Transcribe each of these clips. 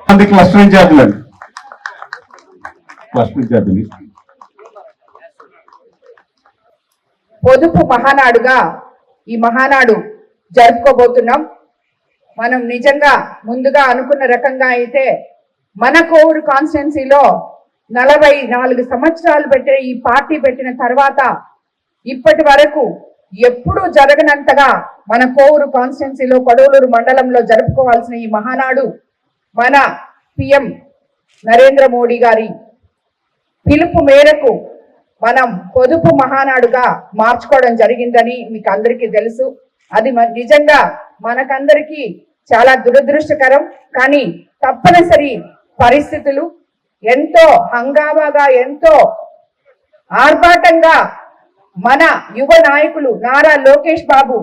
మంది క్లస్టర్ ఇన్ఛార్జీలు అండి. క్లస్టర్ ఇన్ఛార్జీలు పొదుపు మహానాడుగా ఈ మహానాడు జరుపుకోబోతున్నాం. మనం నిజంగా ముందుగా అనుకున్న రకంగా అయితే మన కోవూరు కాన్స్టిట్యున్సీలో 44 సంవత్సరాలు పెట్టిన ఈ పార్టీ పెట్టిన తర్వాత ఇప్పటి వరకు ఎప్పుడూ జరగనంతగా మన కోవూరు కాన్స్టిట్యున్సీలో కొడవలూరు మండలంలో జరుపుకోవాల్సిన ఈ మహానాడు మన పిఎం నరేంద్ర మోడీ గారి పిలుపు మేరకు మనం పొదుపు మహానాడుగా మార్చుకోవడం జరిగిందని మీకు అందరికీ తెలుసు. అది నిజంగా మనకందరికీ చాలా దురదృష్టకరం. కానీ తప్పనిసరి పరిస్థితులు ఎంతో హంగామాగా ఎంతో ఆర్భాటంగా మన యువ నాయకులు Nara Lokesh Babu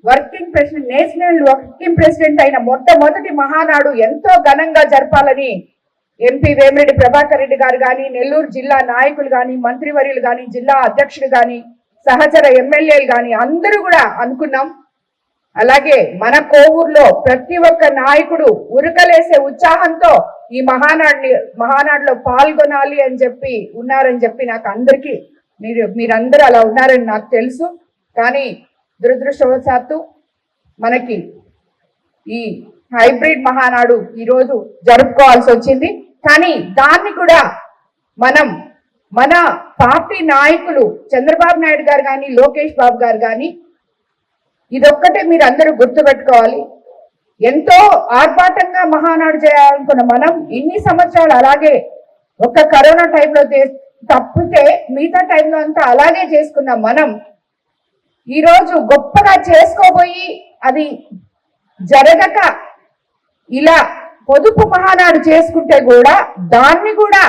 working president national working president అయిన మొట్టమొదటి మహానాడు ఎంతో ఘనంగా జరపాలని ఎంపీ వేమిరెడ్డి ప్రభాకర్ రెడ్డి గారు కానీ, నెల్లూరు జిల్లా నాయకులు కానీ, మంత్రివర్యులు కానీ, జిల్లా అధ్యక్షుడు కానీ, సహచర ఎమ్మెల్యేలు కానీ అందరూ కూడా అనుకున్నాం. అలాగే మన కోవూరులో ప్రతి ఒక్క నాయకుడు ఉరకలేసే ఉత్సాహంతో ఈ మహానాడులో పాల్గొనాలి అని చెప్పి ఉన్నారని చెప్పి నాకు అందరికీ మీరందరూ అలా ఉన్నారని నాకు తెలుసు. కానీ దురదృష్టవశాత్తు మనకి ఈ హైబ్రిడ్ మహానాడు ఈరోజు జరుపుకోవాల్సి వచ్చింది. కానీ దాన్ని కూడా మనం మన పార్టీ నాయకులు చంద్రబాబు నాయుడు గారు కానీ, లోకేష్ బాబు గారు కానీ ఇదొక్కటే మీరు అందరూ గుర్తుపెట్టుకోవాలి. ఎంతో ఆర్భాటంగా మహానాడు చేయాలనుకున్న మనం ఇన్ని సంవత్సరాలు అలాగే ఒక్క కరోనా టైంలో తప్పితే మిగతా టైంలో అంతా అలాగే చేసుకున్న మనం ఈరోజు గొప్పగా చేసుకోబోయి అది జరగక ఇలా పొదుపు మహానాడు చేసుకుంటే కూడా దాన్ని కూడా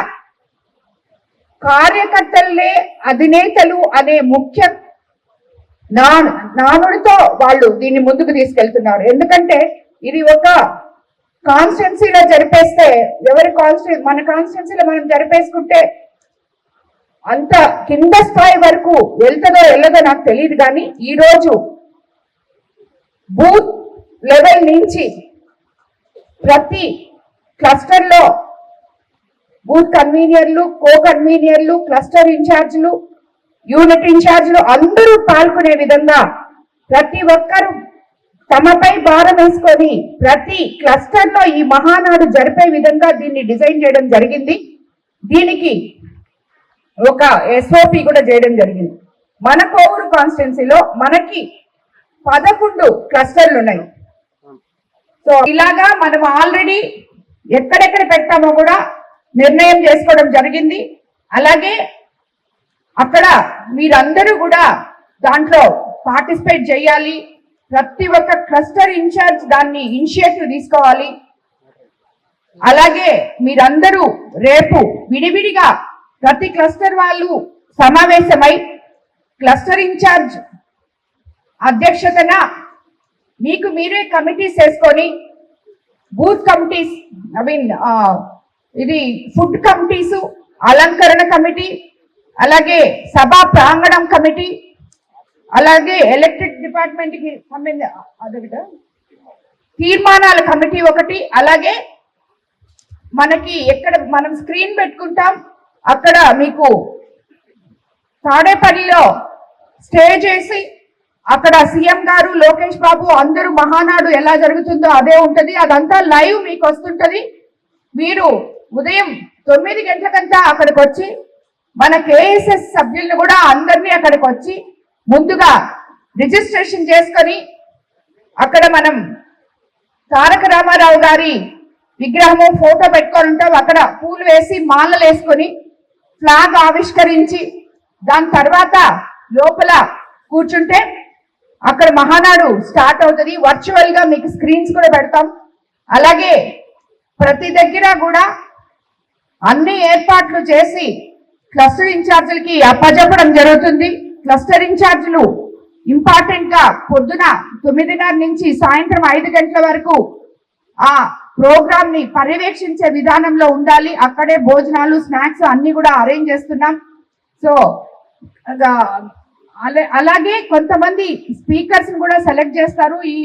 కార్యకర్తలే అధినేతలు అనే ముఖ్య నానుడితో వాళ్ళు దీన్ని ముందుకు తీసుకెళ్తున్నారు. ఎందుకంటే ఇది ఒక కాన్స్టిట్యున్సీలో జరిపేస్తే మన కాన్స్టిట్యున్సీలో మనం జరిపేసుకుంటే అంత కింద స్థాయి వరకు వెళ్తుందో వెళ్ళదో నాకు తెలియదు. కానీ ఈరోజు బూత్ లెవెల్ నుంచి ప్రతి క్లస్టర్లో బూత్ కన్వీనియర్లు, కో కన్వీనియర్లు, క్లస్టర్ ఇన్ఛార్జీలు, యూనిట్ ఇన్ఛార్జీలు అందరూ పాల్గొనే విధంగా ప్రతి ఒక్కరూ తమపై భారం వేసుకొని ప్రతి క్లస్టర్లో ఈ మహానాడు జరిపే విధంగా దీన్ని డిజైన్ చేయడం జరిగింది. దీనికి ఒక SOP కూడా చేయడం జరిగింది. మన కోవూరు కాన్స్టిట్యున్సీలో మనకి 11 క్లస్టర్లు ఉన్నాయి. సో ఇలాగా మనం ఆల్రెడీ ఎక్కడెక్కడ పెట్టామో కూడా నిర్ణయం చేసుకోవడం జరిగింది. అలాగే అక్కడ మీరందరూ కూడా దాంట్లో పార్టిసిపేట్ చేయాలి. ప్రతి ఒక్క క్లస్టర్ ఇన్ఛార్జ్ దాన్ని ఇనిషియేటివ్ తీసుకోవాలి. అలాగే మీరందరూ రేపు విడివిడిగా ప్రతి క్లస్టర్ వాళ్ళు సమావేశమై క్లస్టర్ ఇన్ఛార్జ్ అధ్యక్షతన మీకు మీరే కమిటీస్ వేసుకొని బూత్ కమిటీస్ ఇది ఫుడ్ కమిటీసు, అలంకరణ కమిటీ, అలాగే సభా ప్రాంగణం కమిటీ, అలాగే ఎలక్ట్రిక్ డిపార్ట్మెంట్ కి సంబంధించి తీర్మానాల కమిటీ ఒకటి, అలాగే మనకి ఎక్కడ మనం స్క్రీన్ పెట్టుకుంటాం అక్కడ మీకు తాడేపల్లిలో స్టే చేసి అక్కడ సీఎం గారు, లోకేష్ బాబు అందరూ మహానాడు ఎలా జరుగుతుందో అదే ఉంటది. అదంతా లైవ్ మీకు వస్తుంటది. మీరు ఉదయం 9 గంటలకంతా అక్కడికి వచ్చి మన KSS సభ్యులను కూడా అందరినీ అక్కడికి వచ్చి ముందుగా రిజిస్ట్రేషన్ చేసుకొని అక్కడ మనం తారక రామారావు గారి విగ్రహము, ఫోటో పెట్టుకొని ఉంటాం. అక్కడ పూలు వేసి మాలలు వేసుకొని ఫ్లాగ్ ఆవిష్కరించి దాని తర్వాత లోపల కూర్చుంటే అక్కడ మహానాడు స్టార్ట్ అవుతుంది. వర్చువల్ గా మీకు స్క్రీన్స్ కూడా పెడతాం. అలాగే ప్రతి దగ్గర కూడా అన్ని ఏర్పాట్లు చేసి క్లస్టర్ ఇన్ఛార్జీలకి అప్పజెప్పడం జరుగుతుంది. క్లస్టర్ ఇన్ఛార్జీలు ఇంపార్టెంట్ గా పొద్దున 9:30 నుంచి సాయంత్రం 5 గంటల వరకు ఆ ప్రోగ్రామ్ ని పర్యవేక్షించే విధానంలో ఉండాలి. అక్కడే భోజనాలు, స్నాక్స్ అన్ని కూడా అరేంజ్ చేస్తున్నాం. సో అలాగే కొంతమంది స్పీకర్స్ కూడా సెలెక్ట్ చేస్తారు. ఈ